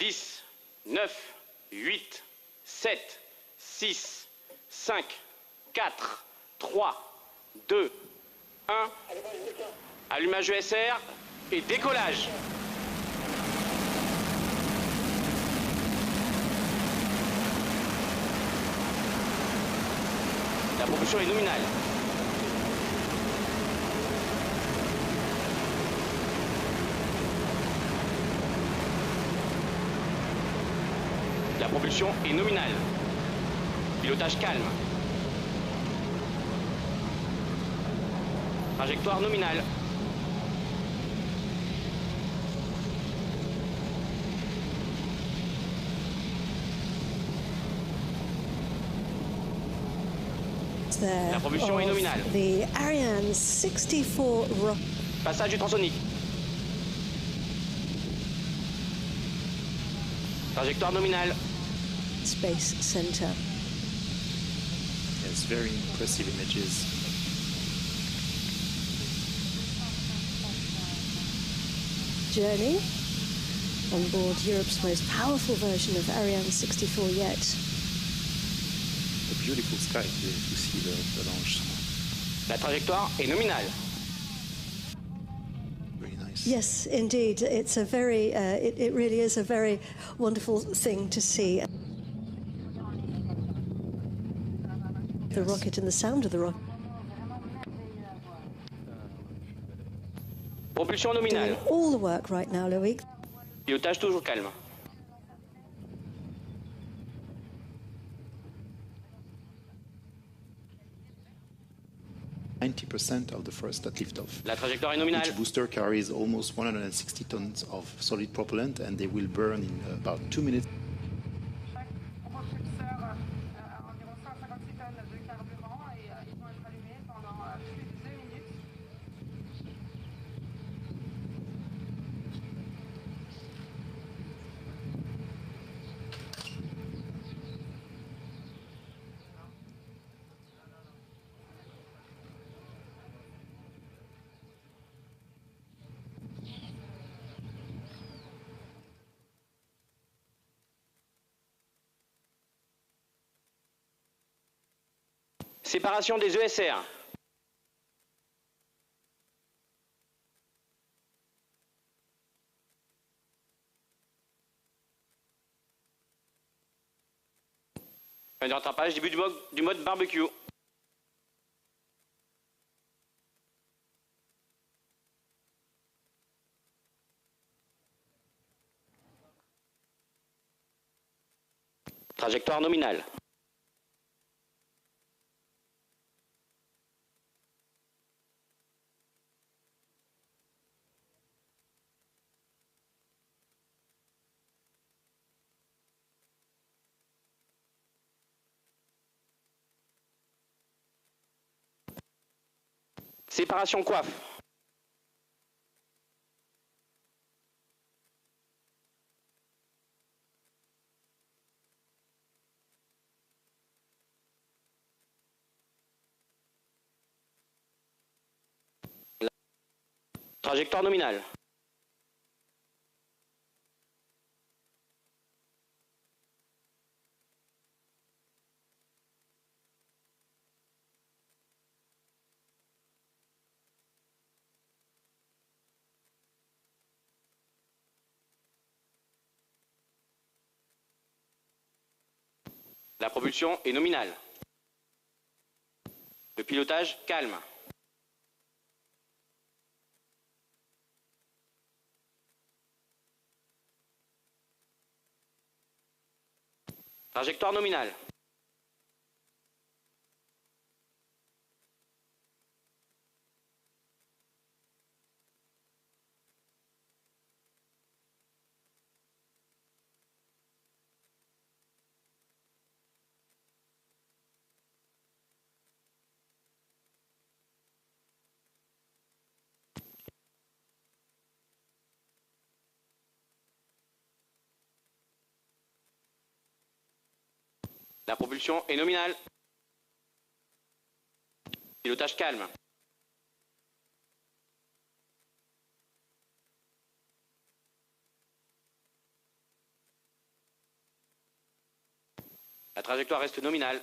10, 9, 8, 7, 6, 5, 4, 3, 2, 1. Allumage ESR et décollage. La propulsion est nominale. La propulsion est nominale. Pilotage calme. Trajectoire nominale. La propulsion est nominale. The Ariane 64 Passage du transonique. Trajectoire nominale. Space Center. Yes, very impressive images. Journey on board Europe's most powerful version of Ariane 64 yet. A beautiful sky to see the launch. La trajectoire est nominale. Very nice. Yes, indeed. It's a very, it really is a very wonderful thing to see. The rocket and the sound of the rocket. Propulsion Doing nominale. all the work right now, Loïc. Pilotage toujours calme. %90 of the first at liftoff. La trajectoire est nominale. Each booster carries almost 160 tons of solid propellant, and they will burn in about 2 minutes. Chaque propulseur a environ 156 tonnes de carburant et ils vont être allumés pendant plus de 2 minutes. Séparation des ESR. Fin de rattrapage, début du mode barbecue. Trajectoire nominale. Séparation coiffe. Trajectoire nominale. La propulsion est nominale. Le pilotage calme. Trajectoire nominale. La propulsion est nominale. Pilotage calme. La trajectoire reste nominale.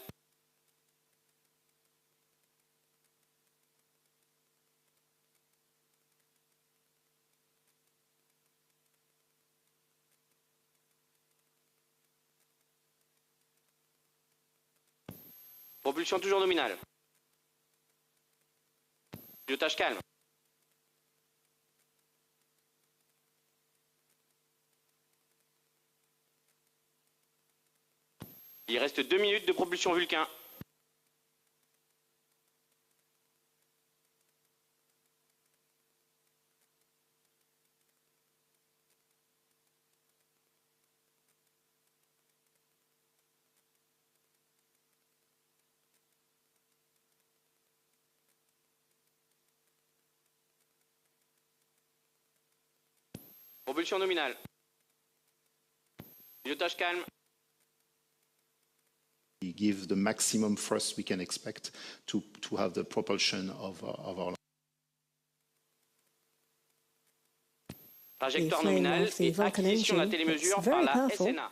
Propulsion toujours nominale. Pilotage calme. Il reste 2 minutes de propulsion Vulcain. Propulsion nominale. Pilotage calme. We give the maximum thrust we can expect to have the propulsion of our. Trajectoire flame nominale of the et Vulcan acquisition de la engine. télémesure It's par very la powerful. SNA.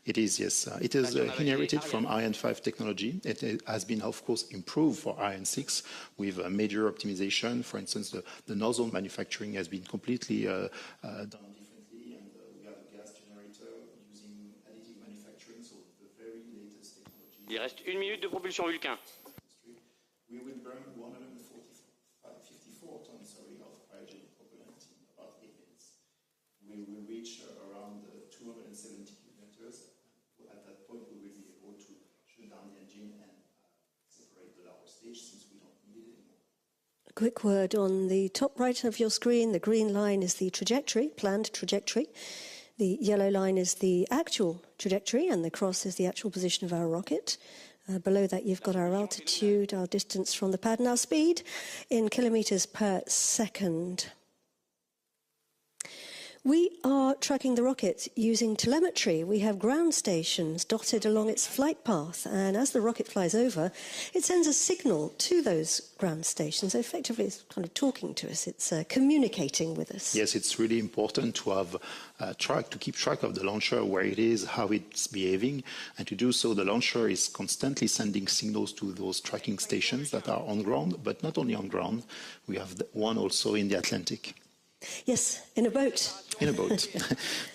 It is, yes. It is inherited from Ariane 5 technology. It has been, of course, improved for Ariane 6 with a major optimization. For instance, the nozzle manufacturing has been completely done differently, and we have a gas generator using additive manufacturing, so the very latest technology. Il reste 1 minute de propulsion Vulcain. We will burn 154 tons of cryogenic propellant in about 8 minutes. We will reach around 270 kilometers. At that point, we will be able to shut down the engine and separate the lower stage since we don't need it anymore. A quick word on the top right of your screen. The green line is the trajectory, planned trajectory. The yellow line is the actual trajectory, and the cross is the actual position of our rocket. Below that, you've got our altitude, our distance from the pad, and our speed in kilometers per second. We are tracking the rocket using telemetry. We have ground stations dotted along its flight path, and as the rocket flies over, it sends a signal to those ground stations. So effectively, it's kind of talking to us. It's communicating with us. Yes, it's really important to have to keep track of the launcher, where it is, how it's behaving, and to do so, the launcher is constantly sending signals to those tracking stations that are on ground, but not only on ground. We have one also in the Atlantic. Yes, in a boat. In a boat.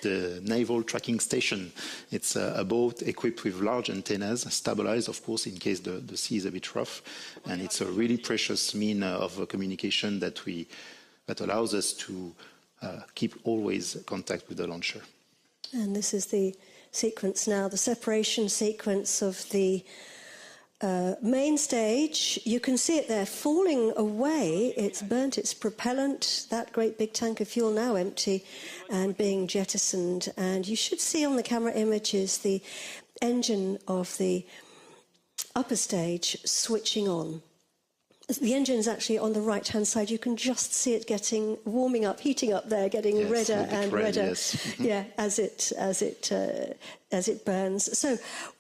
The Naval Tracking Station. It's a boat equipped with large antennas, stabilized, of course, in case the sea is a bit rough. And it's a really precious mean of communication that allows us to keep always contact with the launcher. And this is the sequence now, the separation sequence of the main stage. You can see it there falling away. It's burnt its propellant. That great big tank of fuel now empty and being jettisoned. And you should see on the camera images the engine of the upper stage switching on. The engine is actually on the right-hand side. You can just see it warming up, heating up there, getting redder and redder. Yes. Yeah, as it burns. So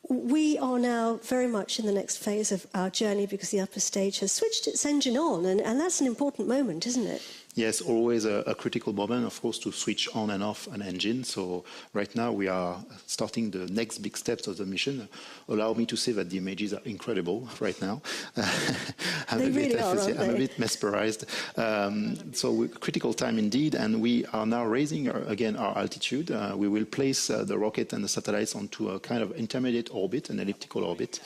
we are now very much in the next phase of our journey because the upper stage has switched its engine on, and that's an important moment, isn't it? Yes, always a critical moment, of course, to switch on and off an engine. So right now we are starting the next big steps of the mission. Allow me to say that the images are incredible right now. I'm a bit mesmerized. So critical time indeed, and we are now raising again our altitude. We will place the rocket and the satellites onto a kind of intermediate orbit, an elliptical orbit.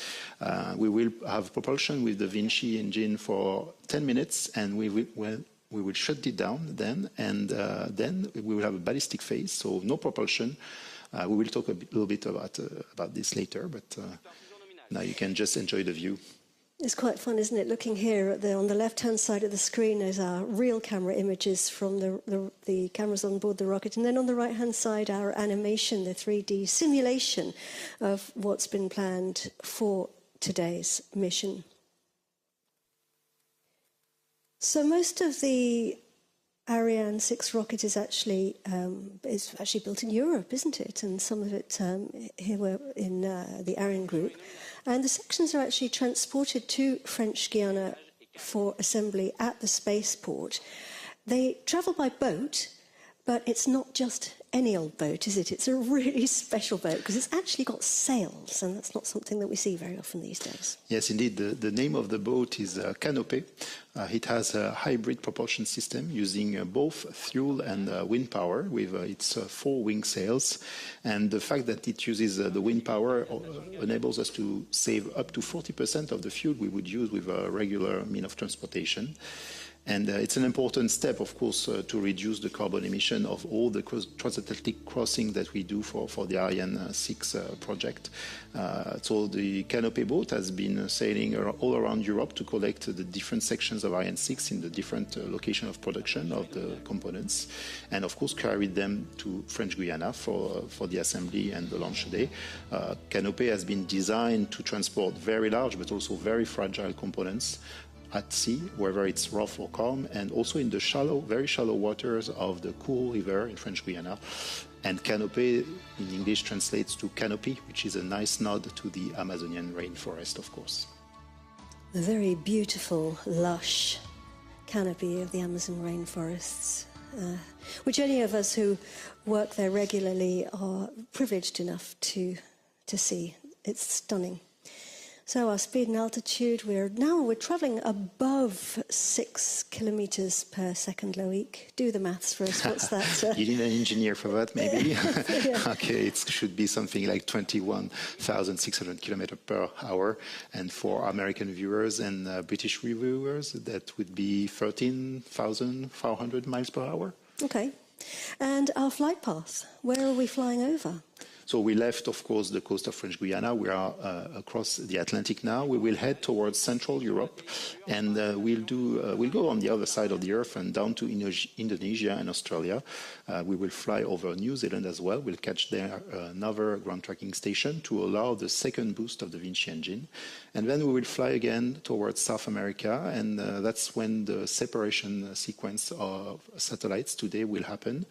We will have propulsion with the Vinci engine for 10 minutes, and we will shut it down then, and then we will have a ballistic phase, so no propulsion. We will talk a little bit about this later, but now you can just enjoy the view. It's quite fun, isn't it? Looking here on the left-hand side of the screen is our real camera images from the cameras on board the rocket, and then on the right-hand side our animation, the 3D simulation of what's been planned for today's mission. So most of the Ariane 6 rocket is actually built in Europe, isn't it? And some of it here we're in the Ariane group. And the sections are actually transported to French Guiana for assembly at the spaceport. They travel by boat, But it's not just any old boat, is it? It's a really special boat because it's actually got sails, and that's not something that we see very often these days. Yes, indeed. The name of the boat is Canopé. It has a hybrid propulsion system using both fuel and wind power with its 4 wing sails. And the fact that it uses the wind power enables us to save up to 40% of the fuel we would use with a regular mean of transportation. And it's an important step, of course, to reduce the carbon emission of all the transatlantic crossing that we do for the Ariane 6 project. So the Canopé boat has been sailing all around Europe to collect the different sections of Ariane 6 in the different location of production of the components, and of course carried them to French Guiana for the assembly and the launch day. Canopé has been designed to transport very large but also very fragile components at sea, whether it's rough or calm, and also in the very shallow waters of the Kourou River in French Guiana. And Canopé in English translates to canopy, which is a nice nod to the Amazonian rainforest, of course. The very beautiful, lush canopy of the Amazon rainforests, which any of us who work there regularly are privileged enough to see. It's stunning. So our speed and altitude, we're travelling above 6 kilometres per second, Loïc. Do the maths for us. What's that? You need an engineer for that, maybe? Yeah. Okay, it should be something like 21,600 kilometers per hour. And for American viewers and British reviewers, that would be 13,400 miles per hour. Okay. And our flight path, where are we flying over? So we left, of course, the coast of French Guiana. We are across the Atlantic now. We will head towards Central Europe, and we'll go on the other side of the Earth and down to Indonesia and Australia. We will fly over New Zealand as well. We'll catch there another ground tracking station to allow the second boost of the Vinci engine. And then we will fly again towards South America, and that's when the separation sequence of satellites today will happen.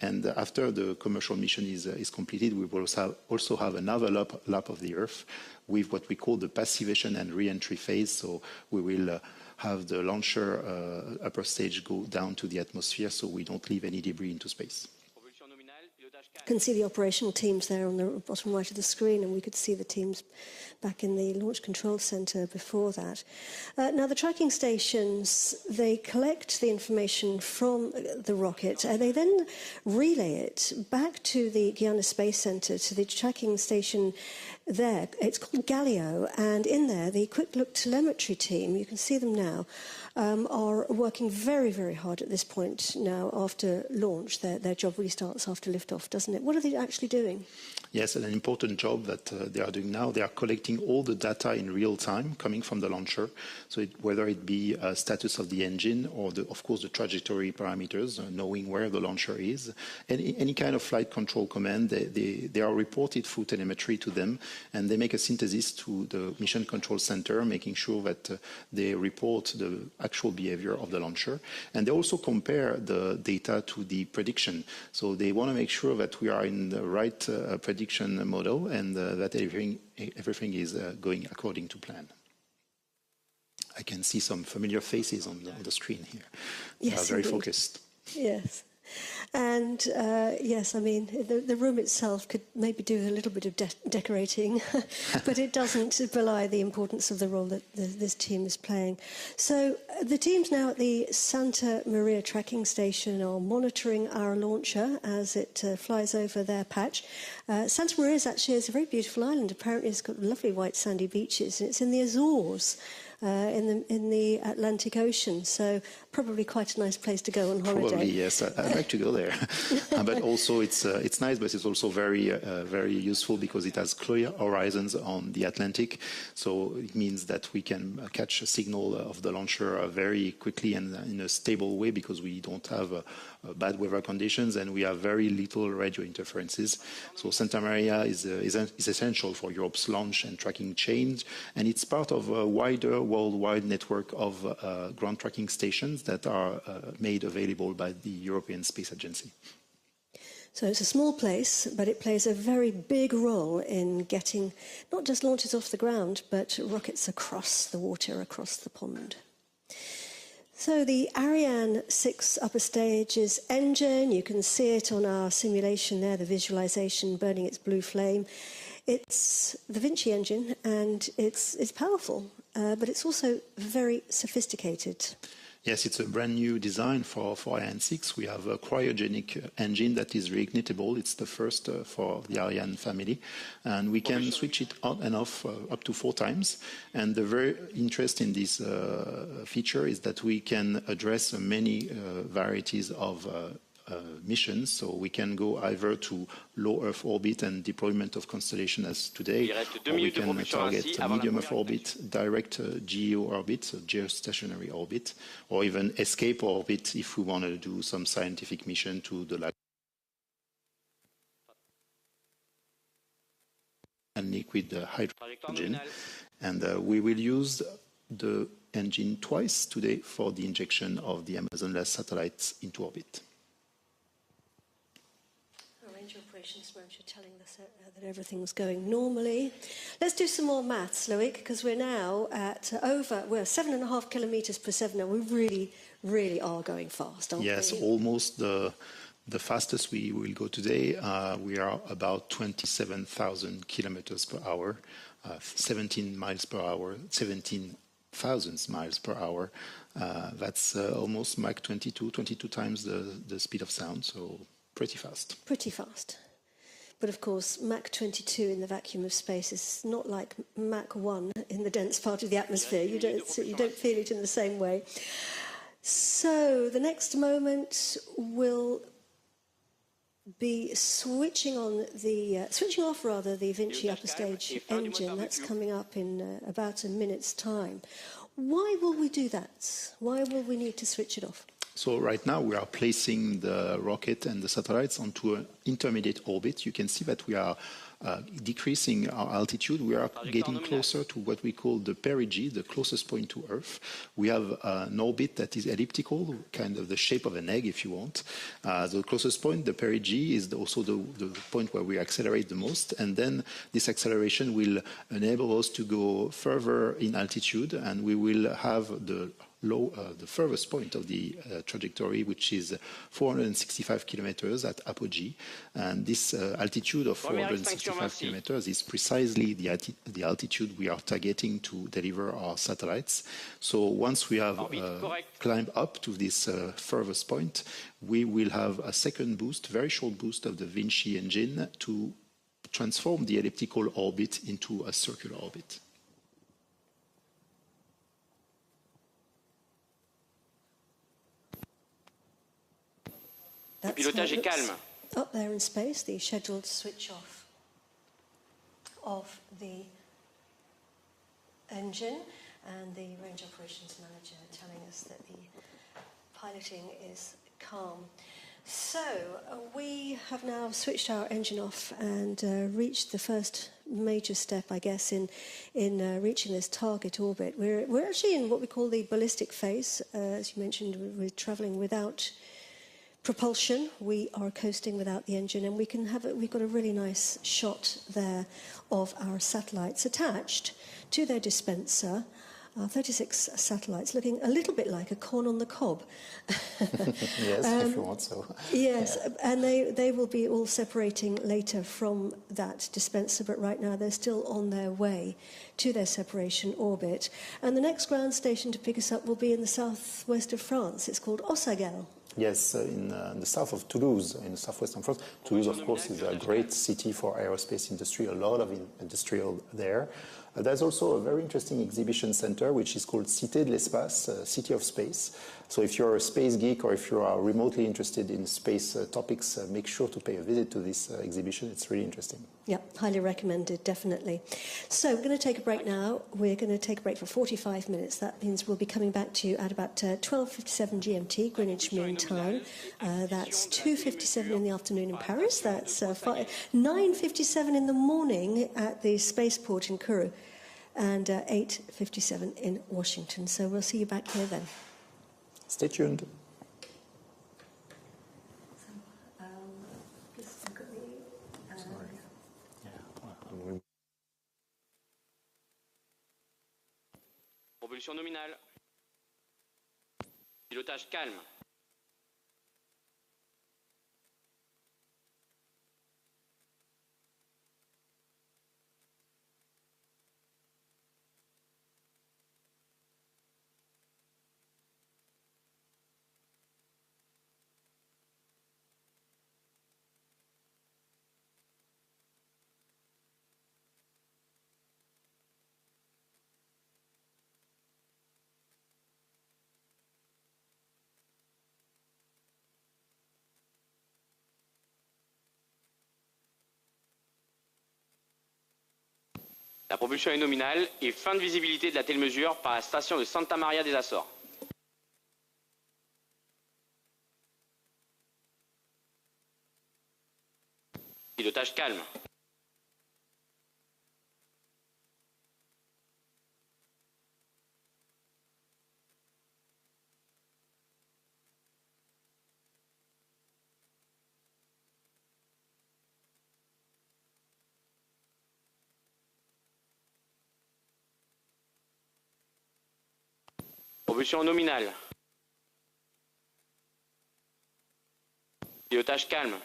And after the commercial mission is completed, we will also have another lap of the Earth with what we call the passivation and re-entry phase. So we will have the launcher upper stage go down to the atmosphere so we don't leave any debris into space. You can see the operational teams there on the bottom right of the screen, and we could see the teams back in the Launch Control Centre before that. Now, the tracking stations, they collect the information from the rocket, and they then relay it back to the Guiana Space Centre, to the tracking station there. It's called Galileo, and in there, the Quick Look telemetry team, you can see them now, are working very, very hard at this point now after launch. Their job really starts after liftoff, doesn't it? What are they actually doing? Yes, and an important job that they are doing now, they are collecting all the data in real time coming from the launcher. So whether it be status of the engine or, of course, the trajectory parameters, knowing where the launcher is. Any kind of flight control command, they are reported through telemetry to them, and they make a synthesis to the Mission Control Center, making sure that they report the actual behavior of the launcher. And they also compare the data to the prediction. So they want to make sure that we are in the right prediction model and that everything is going according to plan. I can see some familiar faces on the screen here. Yes, they are very focused. Yes. And yes, I mean, the room itself could maybe do a little bit of decorating, but it doesn't belie the importance of the role that this team is playing. So the teams now at the Santa Maria tracking station are monitoring our launcher as it flies over their patch. Santa Maria is a very beautiful island. Apparently it's got lovely white sandy beaches, and it's in the Azores. In the Atlantic Ocean, so probably quite a nice place to go on holiday. Probably, yes. I'd like to go there. But also, it's nice, but it's also very useful because it has clear horizons on the Atlantic. So it means that we can catch a signal of the launcher very quickly and in a stable way because we don't have bad weather conditions and we have very little radio interferences. So Santa Maria is essential for Europe's launch and tracking chain, and it's part of a wider worldwide network of ground tracking stations that are made available by the European Space Agency. So it's a small place, but it plays a very big role in getting not just launches off the ground, but rockets across the water, across the pond. So the Ariane 6 upper stage's engine, you can see it on our simulation there, the visualization burning its blue flame. It's the Vinci engine, and it's powerful, but it's also very sophisticated. Yes, it's a brand new design for Ariane 6. We have a cryogenic engine that is reignitable. It's the first for the Ariane family. And we can switch it on and off up to 4 times. And the very interest in this feature is that we can address many varieties of missions, so we can go either to low Earth orbit and deployment of constellation as today, or we can target medium Earth orbit, direct GEO orbit, so geostationary orbit, or even escape orbit if we want to do some scientific mission to the and liquid hydrogen. And we will use the engine twice today for the injection of the Amazon satellites into orbit. Operations manager telling us that everything's going normally. Let's do some more maths, Loic, because we're now at we're 7.5 kilometers per second now. We really are going fast, aren't we? Yes, almost the fastest we will go today. We are about 27,000 kilometers per hour, 17 miles per hour, 17,000 miles per hour. That's almost Mach 22 times the speed of sound, so pretty fast. Pretty fast. But of course, Mach 22 in the vacuum of space is not like Mach 1 in the dense part of the atmosphere. You don't feel it in the same way. So the next moment will be switching off the Vinci upper stage engine. That's coming up in about a minute's time. Why will we do that? Why will we need to switch it off? So right now we are placing the rocket and the satellites onto an intermediate orbit. You can see that we are decreasing our altitude. We are getting closer to what we call the perigee, the closest point to Earth. We have an orbit that is elliptical, kind of the shape of an egg, if you want. The closest point, the perigee, is also the point where we accelerate the most. And then this acceleration will enable us to go further in altitude, and we will have the furthest point of the trajectory, which is 465 kilometers at apogee. And this altitude of 465 kilometers is precisely the altitude we are targeting to deliver our satellites. So once we have climbed up to this furthest point, we will have a second boost, very short boost of the Vinci engine to transform the elliptical orbit into a circular orbit. Le pilotage est calme. Up there in space, the scheduled switch off of the engine, and the range operations manager telling us that the piloting is calm. So we have now switched our engine off and reached the first major step, I guess, in reaching this target orbit. We're actually in what we call the ballistic phase. As you mentioned, we're traveling without propulsion. We are coasting without the engine, and we've got a really nice shot there of our satellites attached to their dispenser. 36 satellites, looking a little bit like a corn on the cob. Yes, if you want so. Yes, yeah. And they will be all separating later from that dispenser, but right now they're still on their way to their separation orbit. And the next ground station to pick us up will be in the southwest of France. It's called Ossagel. Yes, in the south of Toulouse, in southwestern France. Toulouse, of course, is a great city for aerospace industry, a lot of industrial there. There's also a very interesting exhibition center, which is called Cité de l'Espace, City of Space. So if you're a space geek or if you are remotely interested in space topics, make sure to pay a visit to this exhibition. It's really interesting. Yeah, highly recommended, definitely. So we're going to take a break now. We're going to take a break for 45 minutes. That means we'll be coming back to you at about 12:57 GMT, Greenwich Mean Time. That's 2:57 in the afternoon in Paris. That's 9:57 in the morning at the spaceport in Kourou, and 8:57 in Washington. So we'll see you back here then. Stay tuned. Propulsion nominale. Pilotage calme. La propulsion est nominale et fin de visibilité de la télémesure par la station de Santa Maria des Açores. Pilotage calme. Propulsion nominale. Pilotage calme.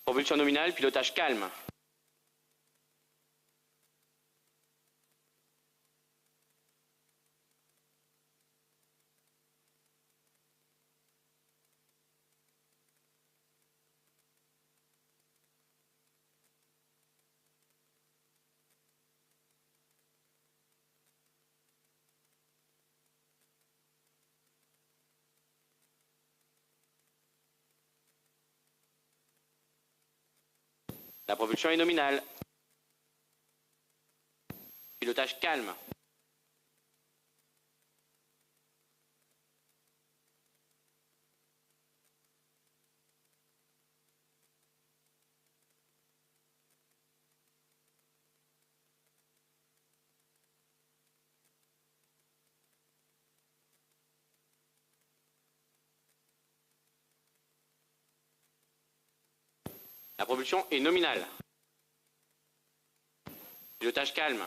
Propulsion nominale, pilotage calme. La propulsion est nominale. Pilotage calme. La propulsion est nominale. Pilotage calme.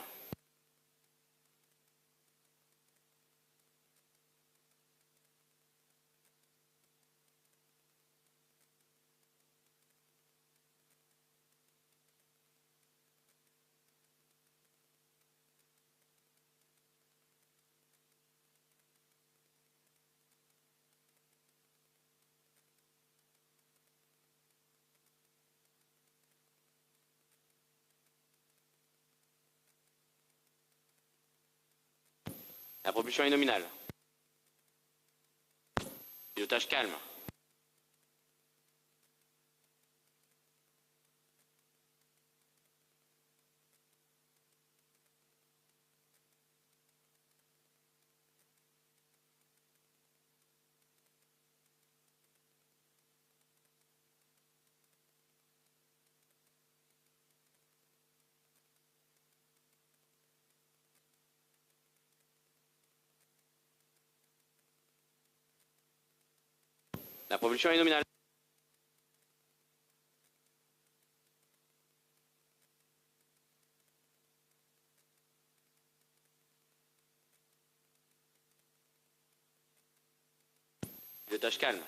La propulsion est nominale. Pilotage calme. La propulsion est nominale. Pilotage calme.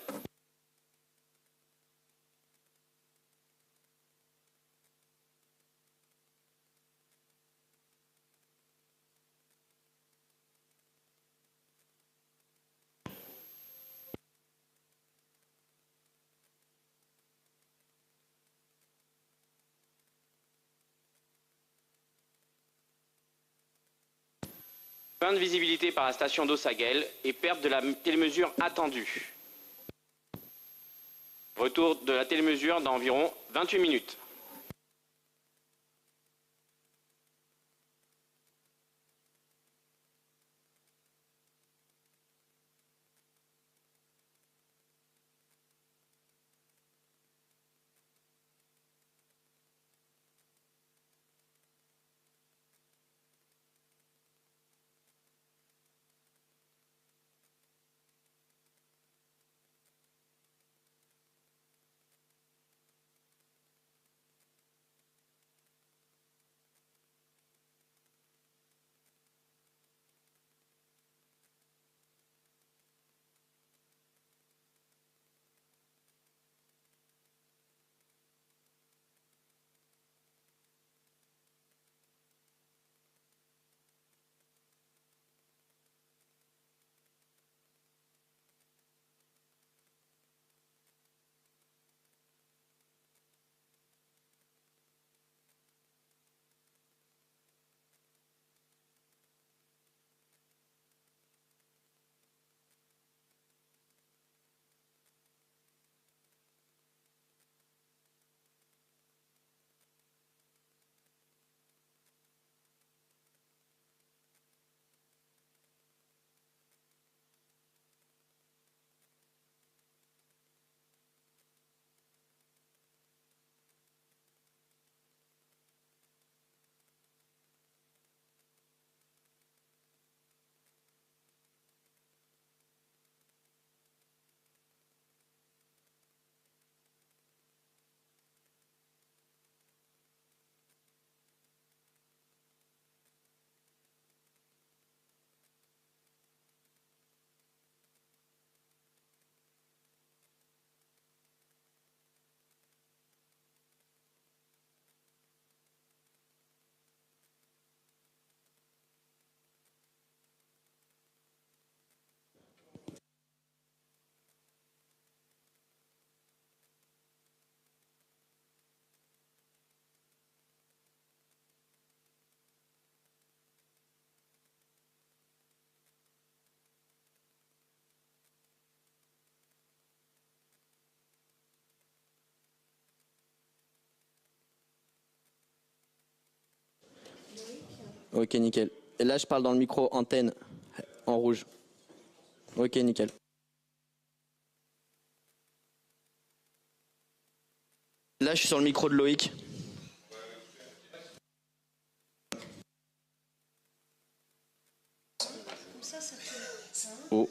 Fin de visibilité par la station d'Ossaguel et perte de la télémesure attendue. Retour de la télémesure dans environ 28 minutes. Ok, nickel. Et là, je parle dans le micro antenne en rouge. Ok, nickel. Là, je suis sur le micro de Loïc. Oh.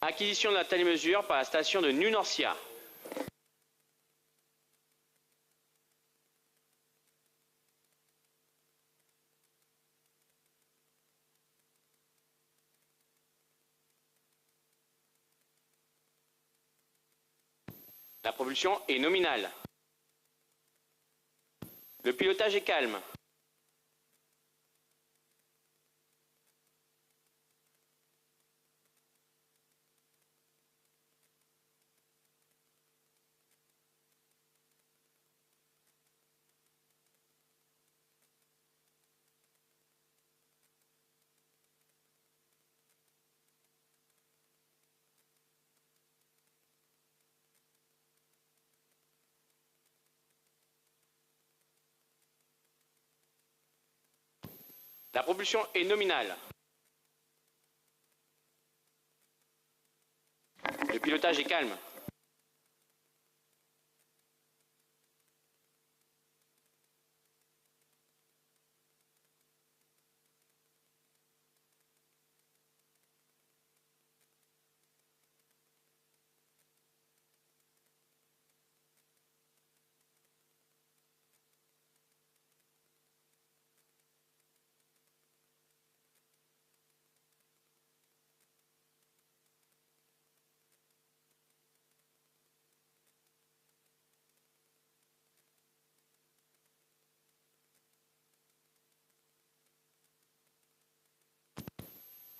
Acquisition de la télémesure par la station de Nunorcia. La propulsion est nominale. Le pilotage est calme. La propulsion est nominale. Le pilotage est calme.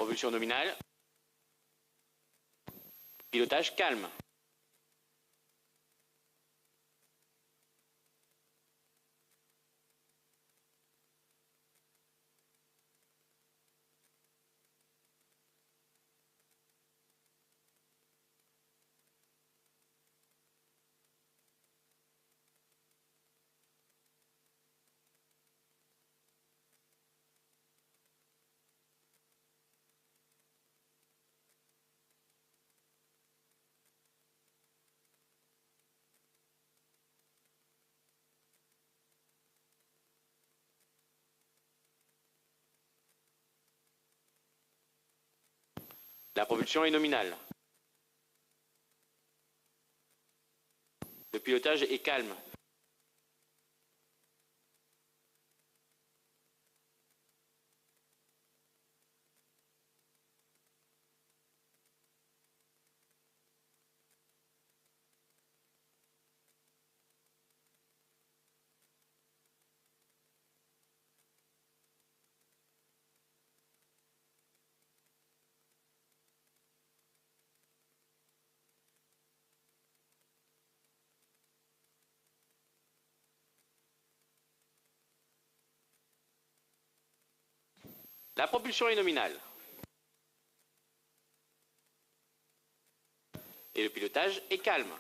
Propulsion nominale. Pilotage calme. La propulsion est nominale. Le pilotage est calme. La propulsion est nominale. Et le pilotage est calme.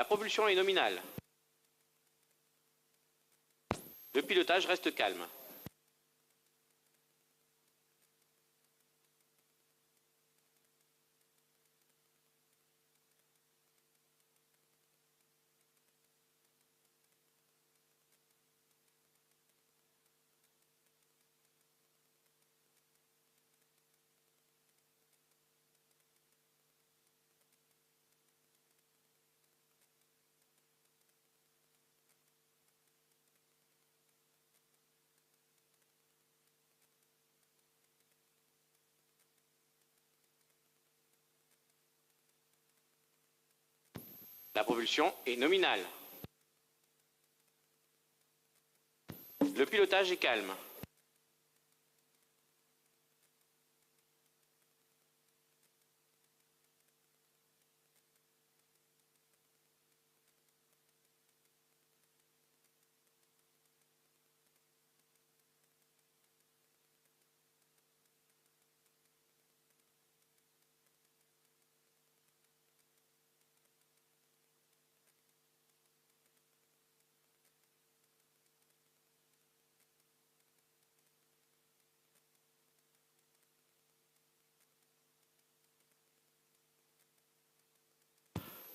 La propulsion est nominale. Le pilotage reste calme. La propulsion est nominale. Le pilotage est calme.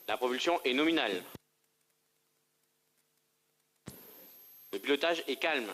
La propulsion est nominale. Le pilotage est calme.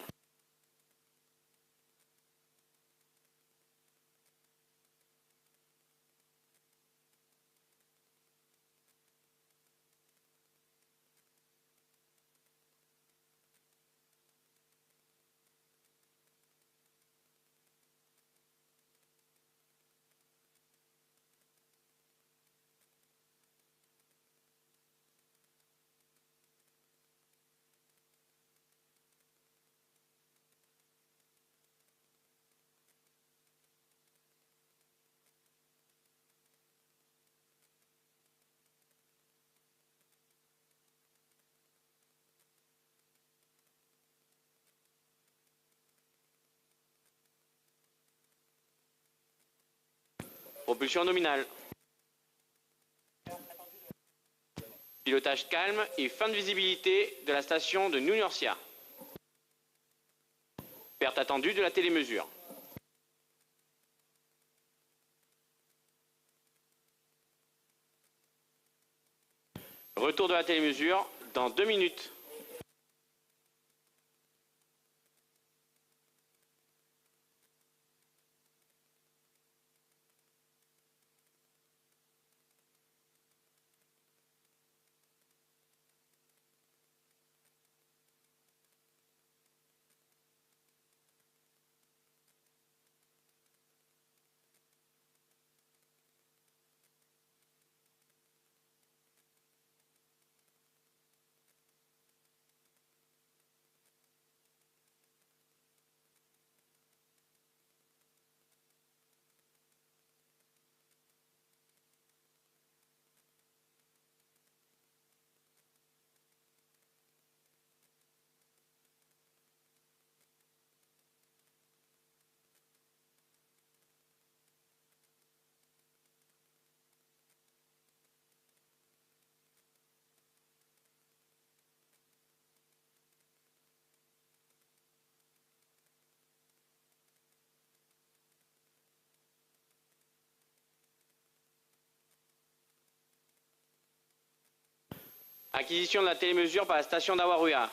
Propulsion nominale. Pilotage calme et fin de visibilité de la station de New Norcia. Perte attendue de la télémesure. Retour de la télémesure dans 2 minutes. Acquisition de la télémesure par la station d'Awaruya.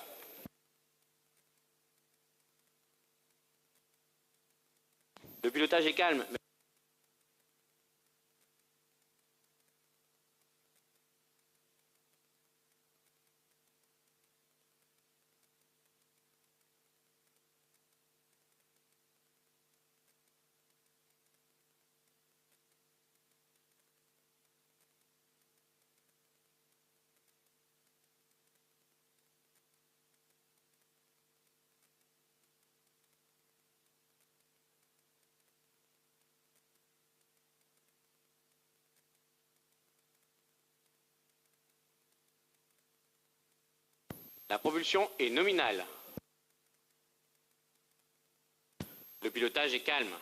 Le pilotage est calme. La propulsion est nominale. Le pilotage est calme.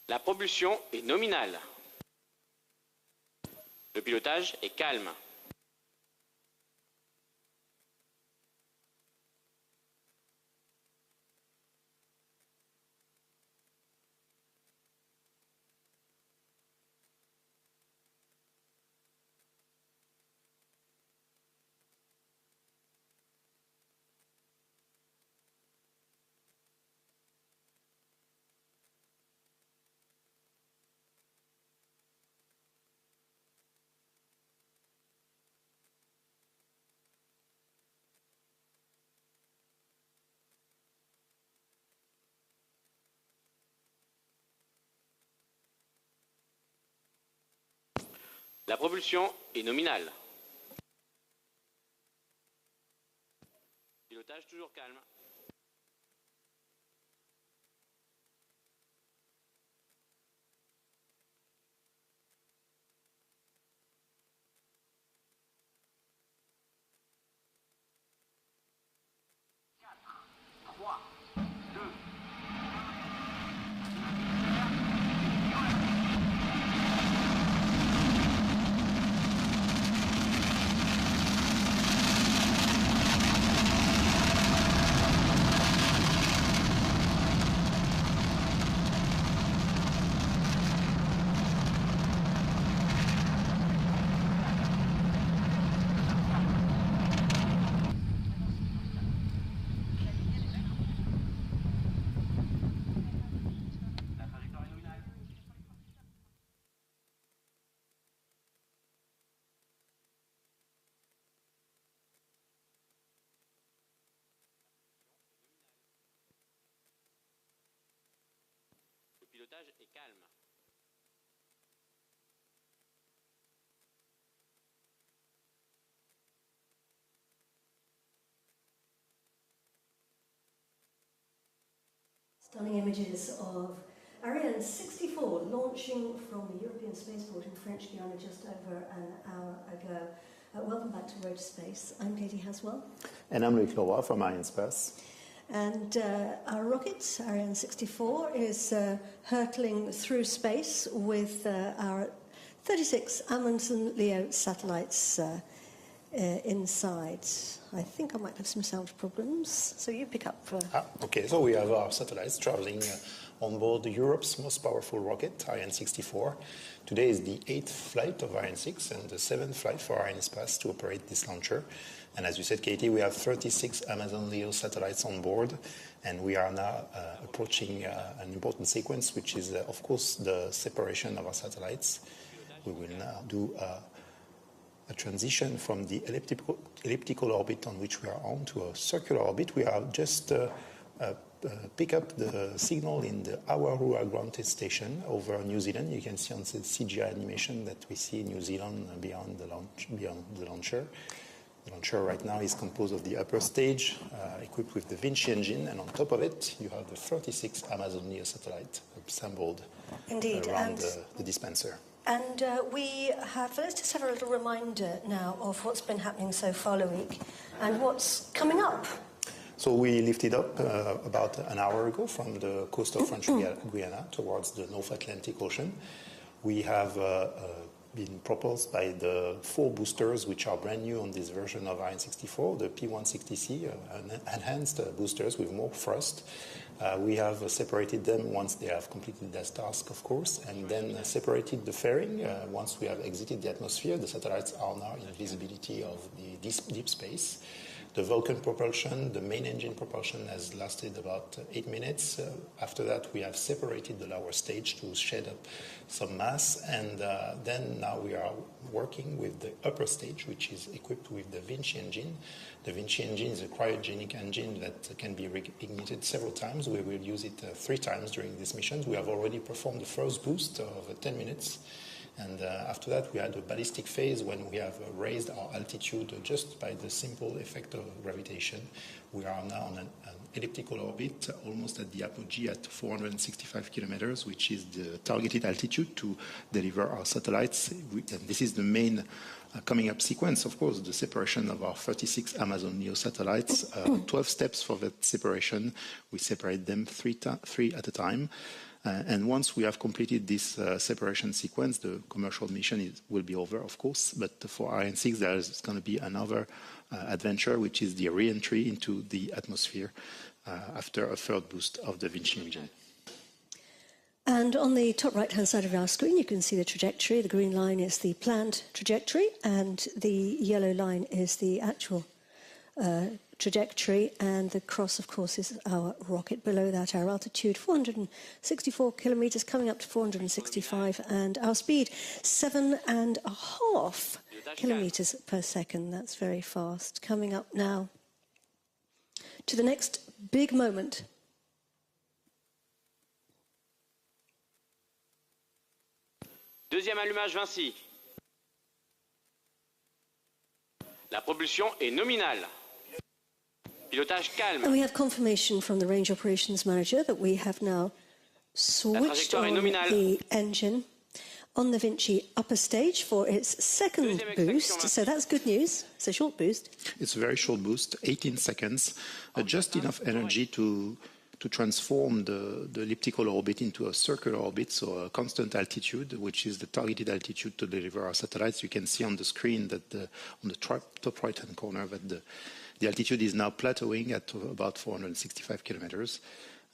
La propulsion est nominale. Le pilotage est calme. La propulsion est nominale. Pilotage toujours calme. Le pilotage est calme. Stunning images of Ariane 64 launching from the European Spaceport in French Guiana just over an hour ago. Welcome back to Road to Space. I'm Katie Haswell. And I'm Luc Leroy from Arianespace. And our rocket, Ariane 64, is hurtling through space with our 36 Amundsen LEO satellites inside. I think I might have some sound problems, so you pick up. Okay, so we have our satellites traveling on board Europe's most powerful rocket, Ariane 64. Today is the 8th flight of Ariane 6 and the 7th flight for Arianespace to operate this launcher. And as you said, Katie, we have 36 Amazon LEO satellites on board, and we are now approaching an important sequence, which is, of course, the separation of our satellites. We will now do a transition from the elliptical orbit on which we are on to a circular orbit. We are just pick up the signal in the Awarua ground test station over New Zealand. You can see on the CGI animation that we see New Zealand beyond the launcher. The launcher right now is composed of the upper stage, equipped with the Vinci engine, and on top of it, you have the 36 Amazon LEO satellite assembled around the dispenser. And let's just have a little reminder now of what's been happening so far, Loic, and what's coming up. So we lifted up about an hour ago from the coast of French Guiana towards the North Atlantic Ocean. We have been propulsed by the 4 boosters, which are brand new on this version of Ariane 64, the P160C, enhanced boosters with more thrust. We have separated them once they have completed their task, of course, and then separated the fairing. Once we have exited the atmosphere, the satellites are now in visibility of the deep space. The Vulcan propulsion, the main engine propulsion, has lasted about 8 minutes. After that, we have separated the lower stage to shed up some mass, and then now we are working with the upper stage, which is equipped with the Vinci engine. The Vinci engine is a cryogenic engine that can be reignited several times. We will use it 3 times during this mission. We have already performed the first boost of 10 minutes. And after that, we had a ballistic phase when we have raised our altitude just by the simple effect of gravitation. We are now on an elliptical orbit, almost at the apogee at 465 kilometers, which is the targeted altitude to deliver our satellites. And this is the main coming up sequence, of course, the separation of our 36 Amazon LEO satellites. 12 steps for that separation. We separate them three at a time. And once we have completed this separation sequence, the commercial mission will be over, of course. But for Ariane 6, there's going to be another adventure, which is the re-entry into the atmosphere after a third boost of the Vinci engine. And on the top right-hand side of our screen, you can see the trajectory. The green line is the planned trajectory, and the yellow line is the actual trajectory. And the cross, of course, is our rocket. Below that, our altitude, 464 kilometers, coming up to 465, and our speed, 7.5 kilometers per second. That's very fast. Coming up now to the next big moment. Deuxième allumage Vinci. La propulsion est nominale. Pilotage calme. And we have confirmation from the range operations manager that we have now switched on the engine on the Vinci upper stage for its second boost. So that's good news. It's a short boost. It's a very short boost, 18 seconds, just enough energy to transform the elliptical orbit into a circular orbit, so a constant altitude, which is the targeted altitude to deliver our satellites. You can see on the screen that on the top right-hand corner that the altitude is now plateauing at about 465 kilometers.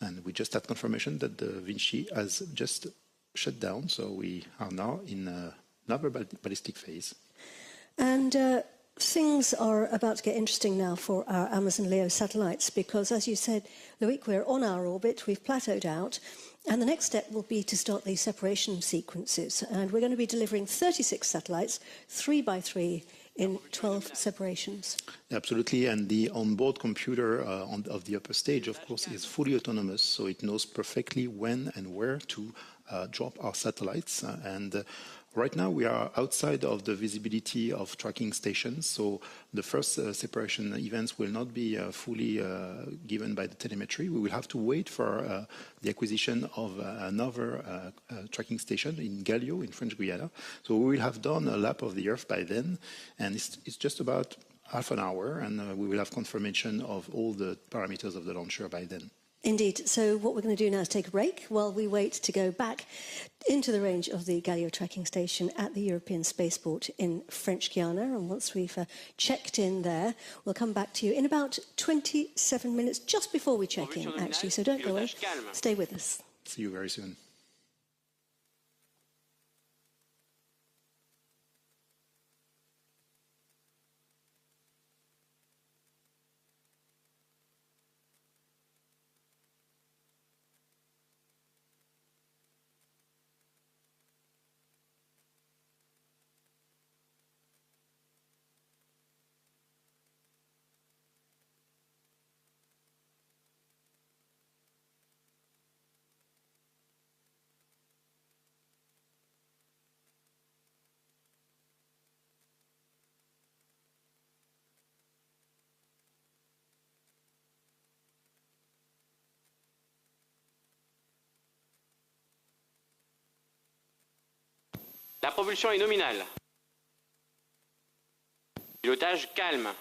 And we just had confirmation that the Vinci has just shut down, so we are now in another ballistic phase. And things are about to get interesting now for our Amazon LEO satellites because, as you said, Loic, we're on our orbit, we've plateaued out, and the next step will be to start the separation sequences. And we're going to be delivering 36 satellites, 3 by 3, in 12 separations. Absolutely, and the onboard computer of the upper stage, of course, is fully autonomous, so it knows perfectly when and where to drop our satellites. Right now, we are outside of the visibility of tracking stations, so the first separation events will not be fully given by the telemetry. We will have to wait for the acquisition of another tracking station in Galio, in French Guiana. So we will have done a lap of the Earth by then, and it's just about half an hour, and we will have confirmation of all the parameters of the launcher by then. Indeed. So what we're going to do now is take a break while we wait to go back into the range of the Galileo tracking station at the European Spaceport in French Guiana. And once we've checked in there, we'll come back to you in about 27 minutes, just before we check in, actually. So don't go away. Stay with us. See you very soon. La propulsion est nominale. Pilotage calme.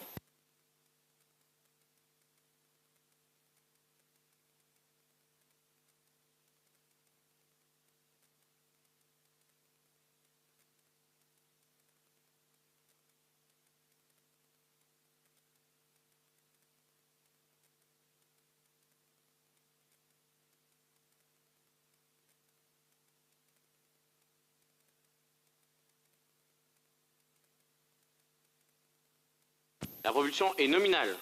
La propulsion est nominale.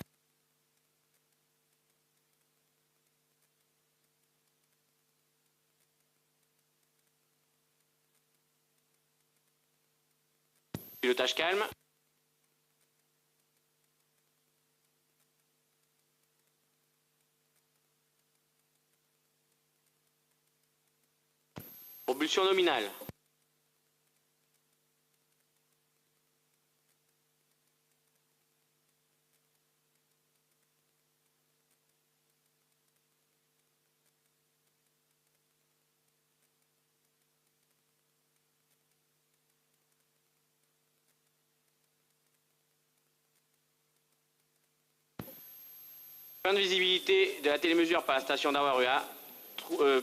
Pilotage calme. Propulsion nominale. Fin de visibilité de la télémesure par la station d'Awarua.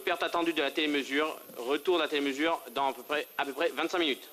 perte attendue de la télémesure, retour de la télémesure dans à peu près 25 minutes.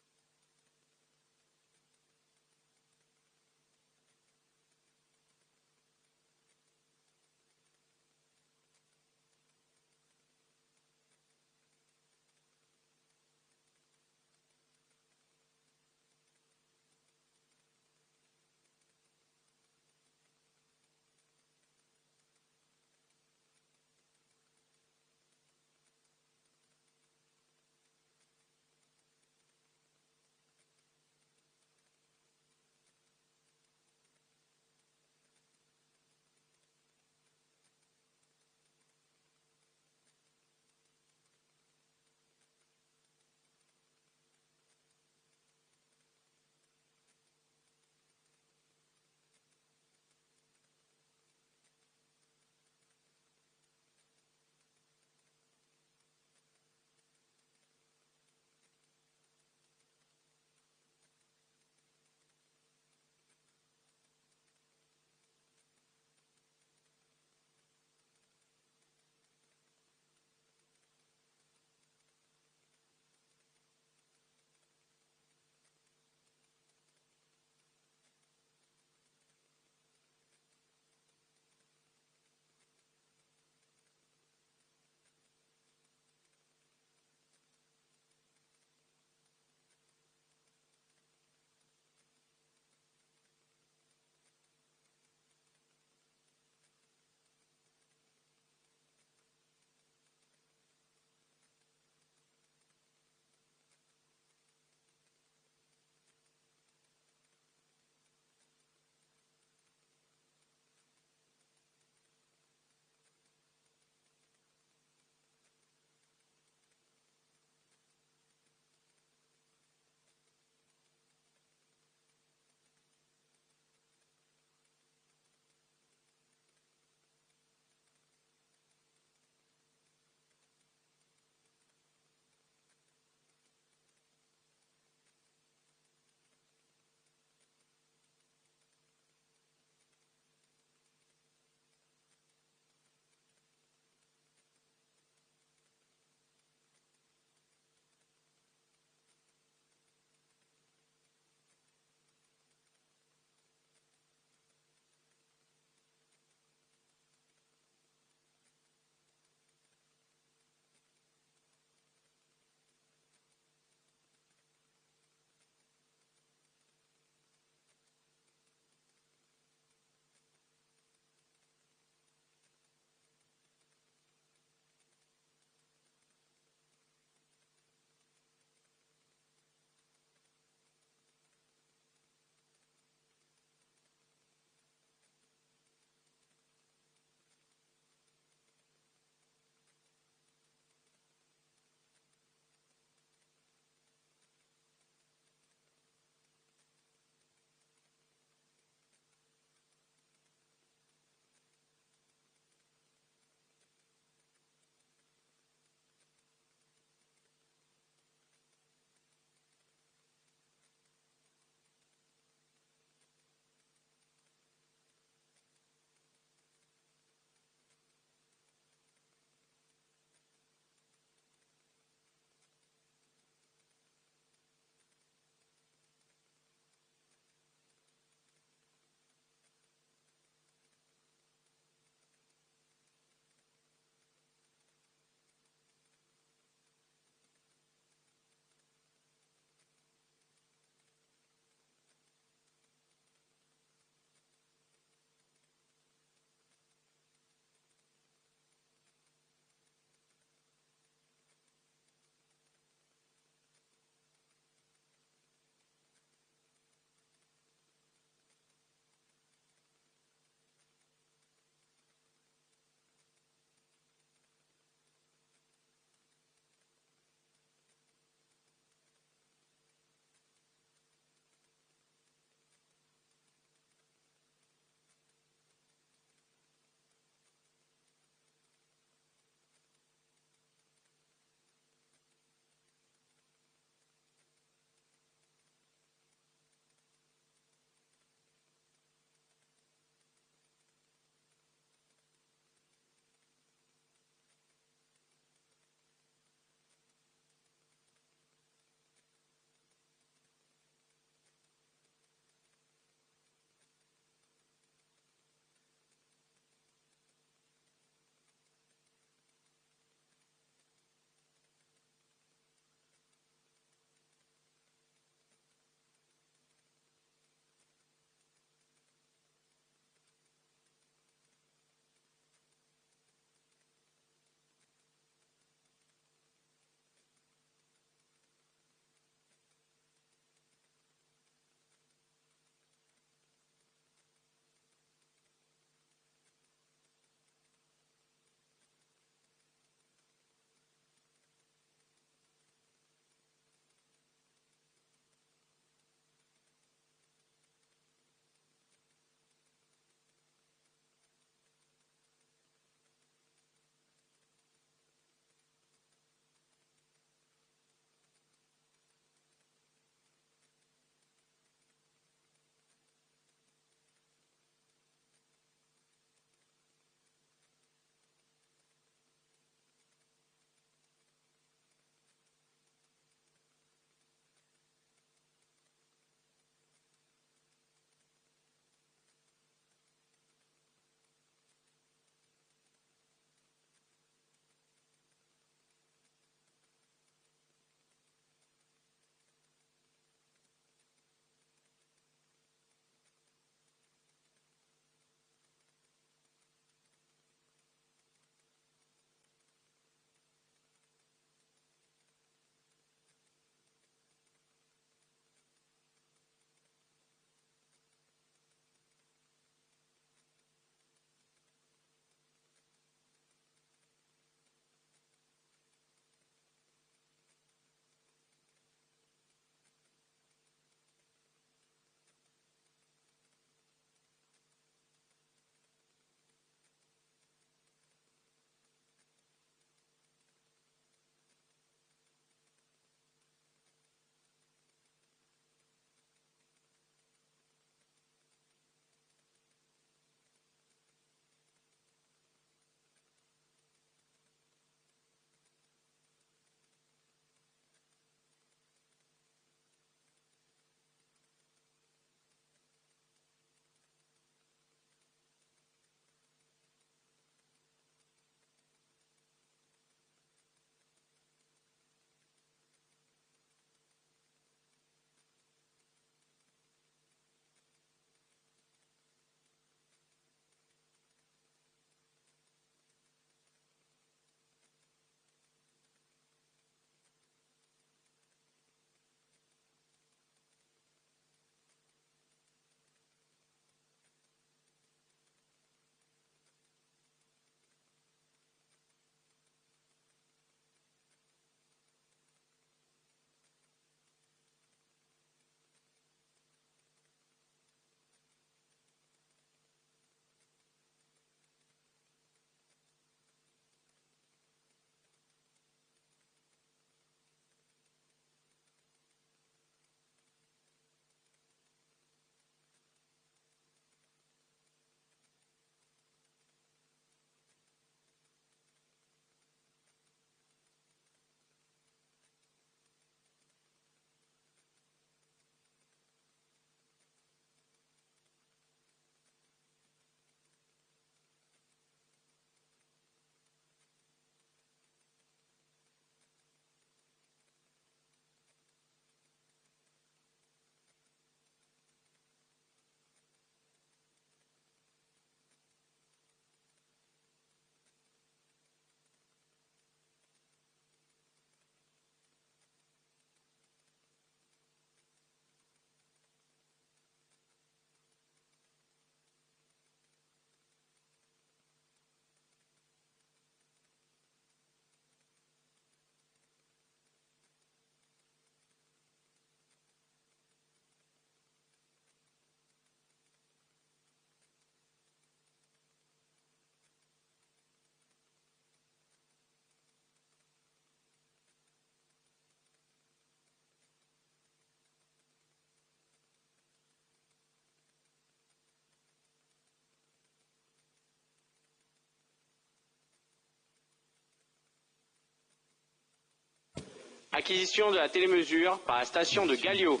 Acquisition de la télémesure par la station de Galio.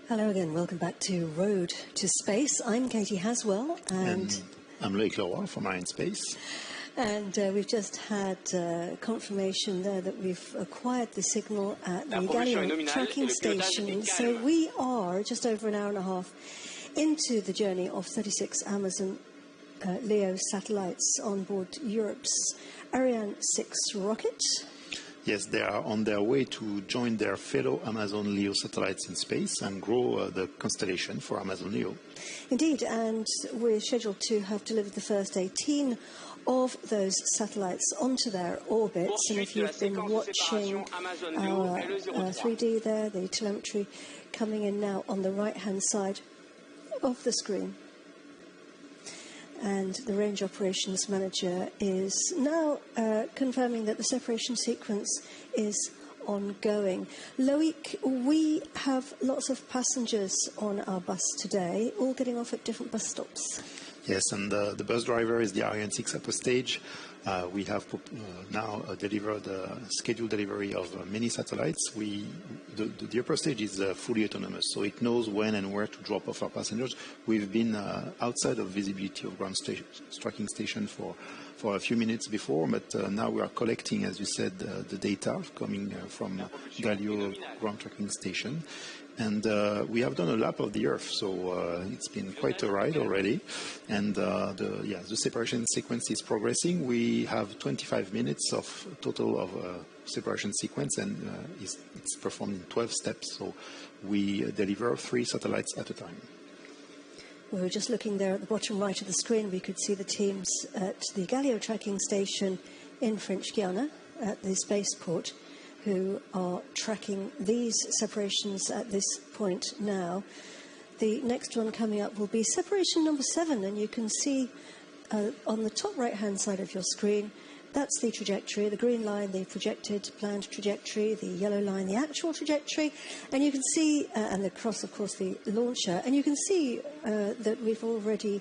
Hello again, welcome back to Road to Space. I'm Katie Haswell, and I'm Loïc Leroy from Iron Space. And we've just had confirmation there that we've acquired the signal at the Galio tracking station. So we are just over an hour and a half into the journey of 36 Amazon LEO satellites on board Europe's Ariane 6 rocket. Yes, they are on their way to join their fellow Amazon LEO satellites in space and grow the constellation for Amazon LEO. Indeed, and we're scheduled to have delivered the first 18 of those satellites onto their orbits. And if you've been watching our 3D there, the telemetry coming in now on the right-hand side of the screen. And the range operations manager is now confirming that the separation sequence is ongoing. Loïc, we have lots of passengers on our bus today, all getting off at different bus stops. Yes, and the bus driver is the Ariane 6 upper stage. We have now delivered scheduled delivery of many satellites. The upper stage is fully autonomous, so it knows when and where to drop off our passengers. We've been outside of visibility of ground tracking station for a few minutes before, but now we are collecting, as you said, the data coming from Galio ground tracking station. And we have done a lap of the Earth, so it's been quite a ride already. And the separation sequence is progressing. We have 25 minutes of total of separation sequence, and it's performed in 12 steps. So we deliver 3 satellites at a time. We were just looking there at the bottom right of the screen. We could see the teams at the Galio tracking station in French Guiana at the spaceport, who are tracking these separations at this point now. The next one coming up will be separation number 7, and you can see on the top right-hand side of your screen, that's the trajectory, the green line, the projected planned trajectory, the yellow line, the actual trajectory, and you can see, and the cross, of course, the launcher, and you can see that we've already